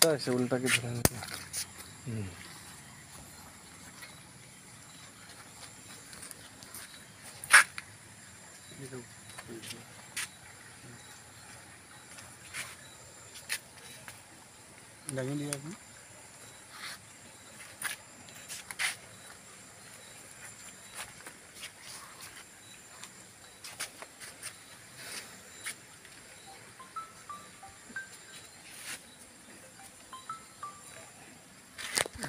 উল্টা আছে, উল্টাকে ধৰে নিতে। দাঙি দিয়ে আপনি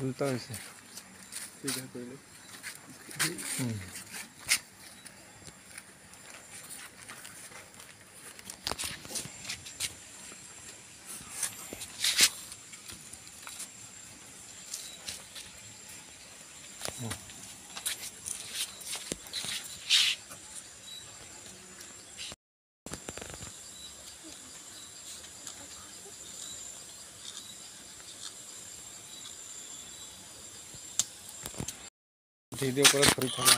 উল্টা আছে। ঠিক আছে কৰিলে ভিডিঅ' কৰে ধৰি থকা।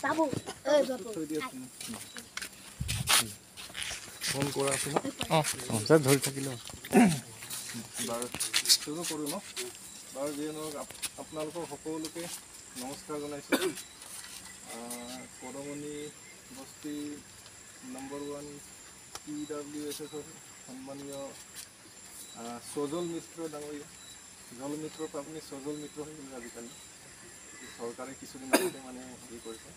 বাবু থৈ দিয়ক ফোন কৰা আছে ন? অঁ ধৰি থাকিলে বাৰু শুৰু কৰোঁ ন। বাৰু যিয়ে নহওক আপোনালোকক সকলোকে নমস্কাৰ জনাইছোঁ। পদমণি বস্তি নম্বৰ 1 PWSSৰ সন্মানীয় সজল মিত্ৰ ডাঙৰীয়া, জল মিত্ৰৰ পৰা আপুনি সজল মিত্ৰ হৈ গ'লে আজিকালি। চৰকাৰে কিছুদিন আগতে মানে হেৰি কৰিছে।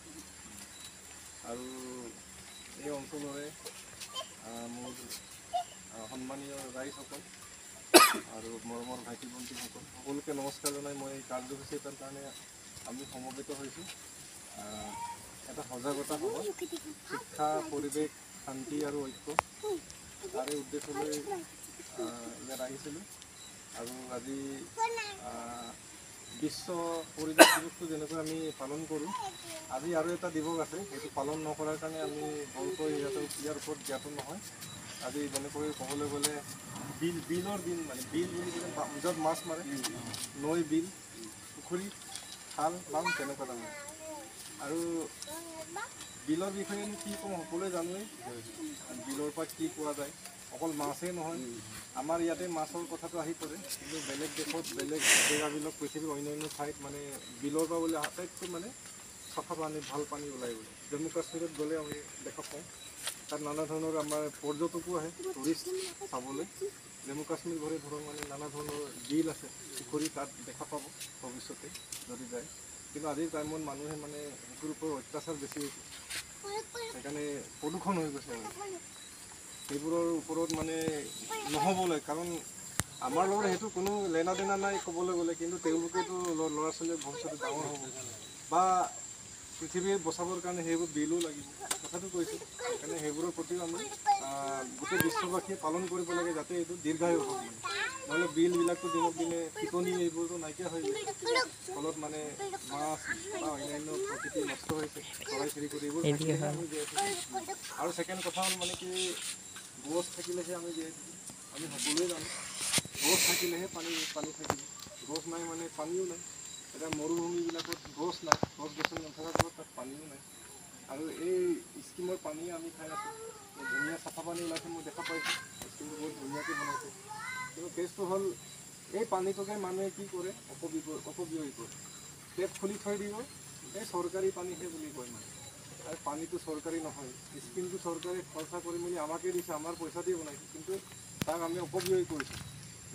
আৰু এই অঞ্চলৰে মোৰ সন্মানীয় ৰাইজসকল আৰু মৰমৰ ভাইটি ভণ্টিসকল সকলোকে নমস্কাৰ জনাই মই এই কাৰ্যসূচী এটাৰ কাৰণে আমি সমবেত হৈছোঁ। এটা সজাগতা হ'ব, শিক্ষা, পৰিৱেশ, শান্তি আৰু ঐক্য, তাৰে উদ্দেশ্য লৈ ইয়াত আহিছিলোঁ। আৰু আজি বিশ্ব পৰিৱেশ দিৱসটো যেনেকৈ আমি পালন কৰোঁ, আজি আৰু এটা দিৱস আছে, সেইটো পালন নকৰাৰ কাৰণে আমি বৰকৈ ইয়াৰ ওপৰত জ্ঞাত নহয়। আজি যেনেকৈ ক'বলৈ গ'লে বিলৰ দিন, মানে বিল বুলি ক'লে য'ত মাছ মাৰে, নৈ, বিল, পুখুৰী, খাল, বাম তেনেকুৱা ধৰণৰ। আৰু বিলৰ বিষয়ে কি ক'ম, সকলোৱে জানোৱেই বিলৰ পৰা কি পোৱা যায়। অকল মাছেই নহয়, আমাৰ ইয়াতে মাছৰ কথাটো আহি পৰে, কিন্তু বেলেগ দেশত, বেলেগ জেগাবিলাক পৃথিৱীৰ অন্যান্য ঠাইত মানে বিলৰ পৰা বোলে আটাইতকৈ মানে চাফা পানী, ভাল পানী ওলাই বোলে। জম্মু কাশ্মীৰত গ'লে আমি দেখা পাওঁ, তাত নানা ধৰণৰ আমাৰ পৰ্যটকো আহে টুৰিষ্ট চাবলৈ। জম্মু কাশ্মীৰ ঘৰে ধৰক মানে নানা ধৰণৰ বিল আছে, পুখুৰী তাত দেখা পাব ভৱিষ্যতে যদি যায়। কিন্তু আজিৰ টাইমত মানুহে মানে সেইটোৰ ওপৰত অত্যাচাৰ বেছি হৈছে, সেইকাৰণে প্ৰদূষণ হৈ গৈছে। সেইবোৰৰ ওপৰত মানে নহ'বলৈ, কাৰণ আমাৰ লগত সেইটো কোনো লেনা দেনা নাই ক'বলৈ গ'লে, কিন্তু তেওঁলোকেতো ল'ৰা ছোৱালীয়ে ভৱিষ্যতে ডাঙৰ হ'ব বা পৃথিৱী বচাবৰ কাৰণে সেইবোৰ বিলো লাগিব, কথাটো কৈছোঁ। সেইকাৰণে সেইবোৰৰ প্ৰতিও আমি গোটেই বিশ্ববাসীয়ে পালন কৰিব লাগে, যাতে এইটো দীৰ্ঘায়ু হওক। নহ'লে বিলবিলাকতো দিনক দিনে পিটনি এইবোৰতো নাইকিয়া হৈ গৈছে, ফলত মানে মাছ বা অন্যান্য প্ৰকৃতি নষ্ট হৈছে, চৰাই চিৰিকটি এইবোৰ থাকিলেহে আমি জীয়াই থাকিম। আৰু ছেকেণ্ড কথা হ'ল মানে কি, গছ থাকিলেহে আমি জীয়াই থাকিম। আমি সকলোৱে জানো গছ থাকিলেহে পানী থাকিব, গছ নাই মানে পানীও নাই। এতিয়া মৰুভূমিবিলাকত গছ নাই, গছ গছনি নথকাৰ ফলত তাত পানীও নাই। আৰু এই স্কিমৰ পানী আমি খাই আছোঁ, ধুনীয়া চাফা পানী ওলাইছে, মই দেখা পাইছোঁ, স্কিমটো বহুত ধুনীয়াকৈ বনাইছে। কিন্তু কেছটো হ'ল, এই পানীটোকে মানুহে কি কৰে, অপব্যয় কৰে। টেপ খুলি থৈ দিব, এই চৰকাৰী পানীহে বুলি কয় মানে। আৰু পানীটো চৰকাৰী নহয়, স্কিমটো চৰকাৰে খৰচা কৰি মেলি আমাকে দিছে, আমাৰ পইচা দি বনাইছে, কিন্তু তাক আমি অপব্যয় কৰিছোঁ,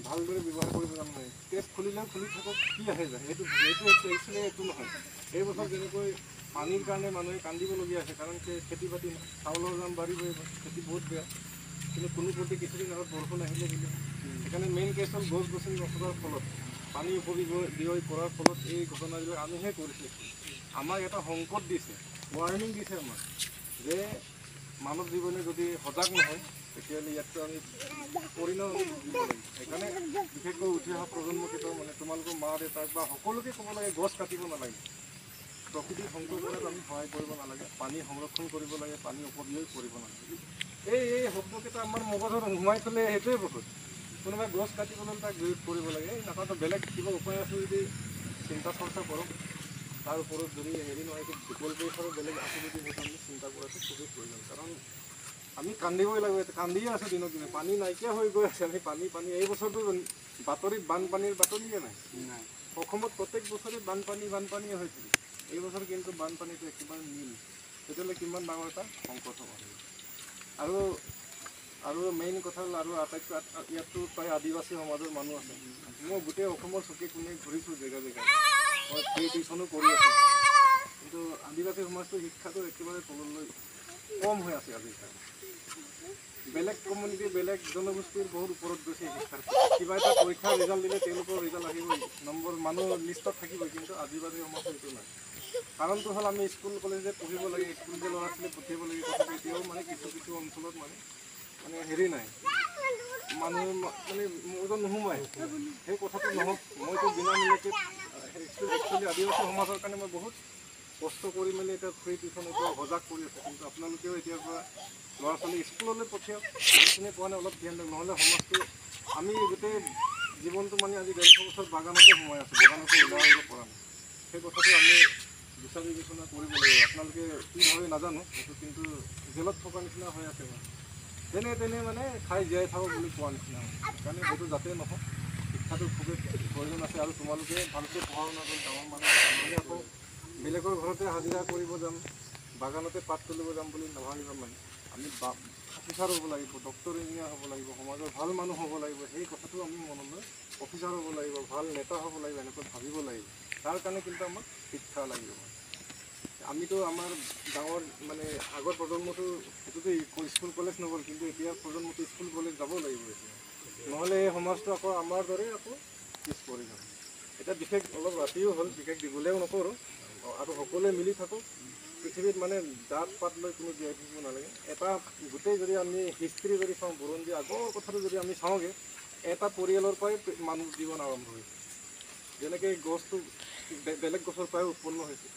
ভালদৰে ব্যৱহাৰ কৰিব জানো নাই। টেপ খুলিলেও খুলি থাকক, কি আহে যায়, এইটো একচুৱেলি এইটো নহয়। এই বছৰ যেনেকৈ পানীৰ কাৰণে মানুহে কান্দিবলগীয়া আছে, কাৰণ খেতি বাতি নাই, চাউলৰ দাম বাঢ়িবই, খেতি বহুত বেয়া। কিন্তু কোনো প্ৰতি কিছুদিন আগত বৰষুণ আহিলে বুলি, সেইকাৰণে মেইন কেছ হ'ল গছ গছনি নথকাৰ ফলত, পানী অপব্যয় কৰাৰ ফলত এই ঘটনাবিলাক আমিহে কৰিছোঁ। আমাক এটা সংকট দিছে, ৱাৰ্ণিং দিছে আমাক, যে মানৱ জীৱনে যদি সজাগ নহয়, তেতিয়াহ'লে ইয়াততো আমি পৰিণাম দিব লাগিব। সেইকাৰণে বিশেষকৈ উঠি অহা প্ৰজন্মকেইটাও মানে তোমালোকৰ মা দেউতাক বা সকলোকে ক'ব লাগে, গছ কাটিব নালাগে, প্ৰকৃতিৰ ধ্বংস কৰাত আমি সহায় কৰিব নালাগে, পানী সংৰক্ষণ কৰিব লাগে, পানী অপব্যয় কৰিব নালাগে। এই শব্দকেইটা আমাৰ মগজত সোমাই থ'লে সেইটোৱে বহুত। কোনোবাই গছ কাটিবলৈ তাক বিৰোধ কৰিব লাগে, এই নাপাতো বেলেগ কিবা উপায় আছে যদি চিন্তা চৰ্চা কৰক। তাৰ ওপৰত যদি হেৰি নহয় বিকল্প হিচাপে বেলেগ আছে যদি সেইটো আমি চিন্তা কৰাটো খুবেই প্ৰয়োজন। কাৰণ আমি কান্দিবই লাগিব, কান্দিয়ে আছে দিনক দিনে, পানী নাইকিয়া হৈ গৈ আছে। আমি পানী এই বছৰটো বাতৰিত বানপানীৰ বাতৰিয়ে নাই। অসমত প্ৰত্যেক বছৰে বানপানীয়ে হৈছিল। এই বছৰ কিন্তু বানপানীটো একেবাৰে নীল। তেতিয়াহ'লে কিমান ডাঙৰ এটা সংকট হ'ব। আৰু মেইন কথা হ'ল আৰু আটাইতকৈ ইয়াততো প্ৰায় আদিবাসী সমাজৰ মানুহ আছে। মই গোটেই অসমৰ চুকে কোণে ঘূৰিছোঁ জেগা জেগাই, মই ফ্ৰী টিউশ্যনো কৰি আছোঁ। কিন্তু আদিবাসী সমাজটো শিক্ষাটো একেবাৰে তললৈ কম হৈ আছে আজিকালি। বেলেগ কমিউনিটি বেলেগ জনগোষ্ঠীৰ বহুত ওপৰত গৈছে শিক্ষাৰ। কিবা এটা পৰীক্ষাৰ ৰিজাল্ট দিলে তেওঁলোকৰ ৰিজাল্ট আহিবই, নম্বৰ মানুহ লিষ্টত থাকিবই, কিন্তু আদিবাসী সমাজৰ এইটো নাই। কাৰণটো হ'ল আমি স্কুল কলেজে পঢ়িব লাগে, স্কুল যে ল'ৰা ছোৱালী পঠিয়াব লাগে, কথাটো এতিয়াও মানে কিছু অঞ্চলত মানে হেৰি নাই, মানুহ মানে মগজত নোসোমায়। সেই কথাটো নহওক, মইতো বিনামূলীয়াকৈ একচুৱেলি আদিবাসী সমাজৰ কাৰণে মই বহুত কষ্ট কৰি মেলি এতিয়া ফ্ৰী টিউশ্যন এতিয়া সজাগ কৰি আছোঁ। কিন্তু আপোনালোকেও এতিয়াৰ পৰা ল'ৰা ছোৱালী স্কুললৈ পঠিয়াওক, যিখিনি পোৱা নাই অলপ ধ্যান দিয়ক। নহ'লে সমাজটো আমি গোটেই জীৱনটো মানে আজি 150 বছৰ বাগানতে সোমাই আছোঁ, বাগানতে ওলাই আহিব পৰা নাই। সেই কথাটো আমি বিচাৰ বিবেচনা কৰিব লাগিব। আপোনালোকে কি ভাবে নাজানো, সেইটো কিন্তু জেলত থকা নিচিনা হৈ আছে। যেনে তেনে মানে খাই জীয়াই থাকক বুলি কোৱা নিচিনা হয়। সেইকাৰণে সেইটো যাতে নহওক, শিক্ষাটো খুবেই প্ৰয়োজন আছে। আৰু তোমালোকে ভালকৈ পঢ়া শুনা কৰি ডাঙৰ মানুহ, নহ'লে আকৌ বেলেগৰ ঘৰতে হাজিৰা কৰিব যাম, বাগানতে পাত তুলিব যাম বুলি নাভাবিবা। মানে আমি অফিচাৰ হ'ব লাগিব, ডক্টৰ ইঞ্জিনিয়াৰ হ'ব লাগিব, সমাজৰ ভাল মানুহ হ'ব লাগিব। সেই কথাটো আমি মনলৈ অফিচাৰ হ'ব লাগিব, ভাল নেতা হ'ব লাগিব, এনেকৈ ভাবিব লাগিব। তাৰ কাৰণে কিন্তু আমাক শিক্ষা লাগিব। আমিতো আমাৰ গাঁৱৰ মানে আগৰ প্ৰজন্মটো সেইটোতো স্কুল কলেজ নগ'ল, কিন্তু এতিয়া প্ৰজন্মটো স্কুল কলেজ যাব লাগিব এতিয়া। নহ'লে এই সমাজটো আকৌ আমাৰ দৰে আকৌ পিছ পৰি যাব। এতিয়া বিশেষ অলপ ৰাতিও হ'ল, বিশেষ দীঘলীয়াও নকৰোঁ। আৰু সকলোৱে মিলি থাকোঁ। পৃথিৱীত মানে জাত পাত লৈ কোনো জীয়াই থাকিব নালাগে। এটা গোটেই যদি আমি হিষ্ট্ৰী যদি চাওঁ, বুৰঞ্জী আগৰ কথাটো যদি আমি চাওঁগৈ, এটা পৰিয়ালৰ পৰাই মানুহ জীৱন আৰম্ভ হৈছে। যেনেকৈ গছটো বেলেগ গছৰ পৰাই উৎপন্ন হৈছে,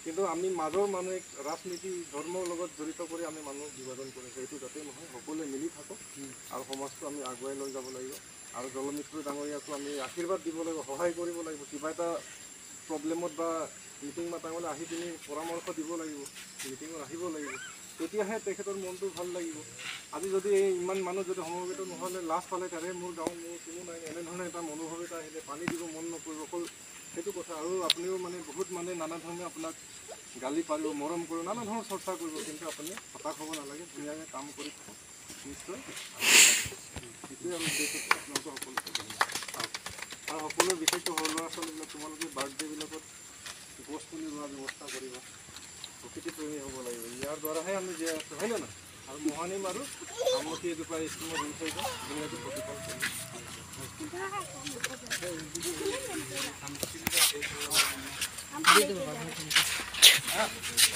কিন্তু আমি মাজৰ মানুহে ৰাজনীতি ধৰ্মৰ লগত জড়িত কৰি আমি মানুহ বিভাজন কৰিছোঁ। এইটো যাতে নহয়, সকলোৱে মিলি থাকক আৰু সমাজটো আমি আগুৱাই লৈ যাব লাগিব। আৰু জলমিত্ৰ ডাঙৰীয়াকো আমি আশীৰ্বাদ দিব লাগিব, সহায় কৰিব লাগিব। কিবা এটা প্ৰব্লেমত বা মিটিং মাতাঙলৈ আহি পিনি পৰামৰ্শ দিব লাগিব, মিটিঙত আহিব লাগিব। তেতিয়াহে তেখেতৰ মনটো ভাল লাগিব। আজি যদি এই ইমান মানুহ যদি সমবেত নহ'লে লাজ পালে, তাৰে মোৰ গাঁও মোৰ কোনো নাই, এনেধৰণে এটা মনোভাৱ এটা আহিলে পানী দিব মন নকৰিব, অকল সেইটো কথা। আৰু আপুনিও মানে বহুত মানে নানা ধৰণে আপোনাক গালি পাৰিব, মৰম কৰিব, নানা ধৰণৰ চৰ্চা কৰিব, কিন্তু আপুনি হতাশ হ'ব নালাগে, ধুনীয়াকৈ কাম কৰি থাকক, নিশ্চয়। সেইটোৱে আৰু উদ্দেশ্য আপোনালোকৰ সকলোকে আৰু সকলো বিশেষকৈ সৰু ল'ৰা ছোৱালীবিলাক তোমালোকে বাৰ্থডে'বিলাকত গছ পুলি ৰোৱাৰ ব্যৱস্থা কৰিবা। প্ৰকৃতি প্ৰেমী হ'ব লাগিব, ইয়াৰ দ্বাৰাহে আমি জীয়াই আছোঁ, হয়নে নহয়? আৰু মহানিম আৰু আমলখি এজোপা স্কিমত ৰুই থৈ যাওঁ, ধুনীয়াকৈ প্ৰতিপাল কৰিম।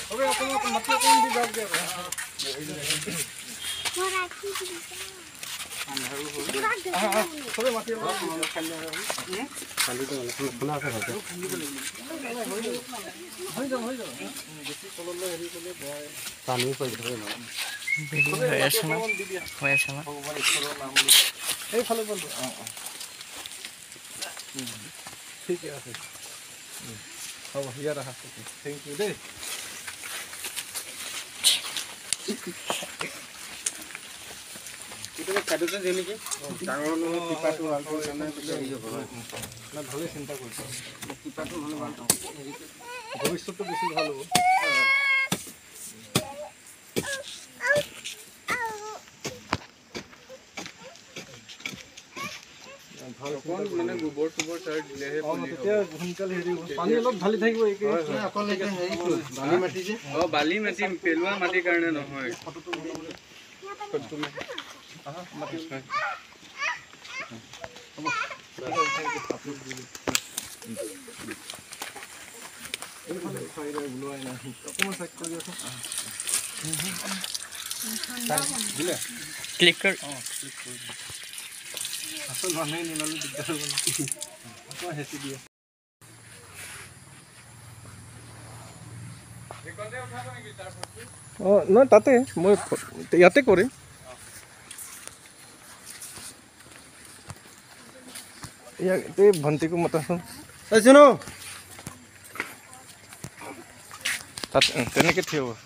চবে আপোনালোক মাটি অকণ দি যাওক দিয়ক। চবে মাটি অকণ হৈ যাব বেছি তললৈ হেৰি কৰিলে বেয়া। পানী হৈ আছে ন, ভগৱান ঈশ্বৰৰ নাম লৈ সেইফালে বন্ধু। ঠিকে আছে, হ'ব ইয়াত আহা। থেংক ইউ দেই। খাদ্যটো দিয়ে নেকি ডাঙৰ টিপাটো ভালেই চিন্তা কৰিছোঁ। টিপাটো হ'লে ভাল, ভৱিষ্যতটো বেছি ভাল হ'ব। মানে গোবৰ চোবৰ চাই দিলেহে তেতিয়া সোনকালে হেৰি হ'ব। পানী অলপ ঢালি থাকিব। বালি মাটি যে বালি মাটি পেলোৱা মাটিৰ কাৰণে নহয়। ক্লিক কৰ। আচল মানুহে নিলালে দিগদাৰ হ'ব আকৌ হেঁচি দিয়ে। অঁ নহয়, তাতে মই ইয়াতে কৰিম। ইয়াতে ভণ্টিকো মতাচোন। তাত তেনেকৈ থিয় হ'ব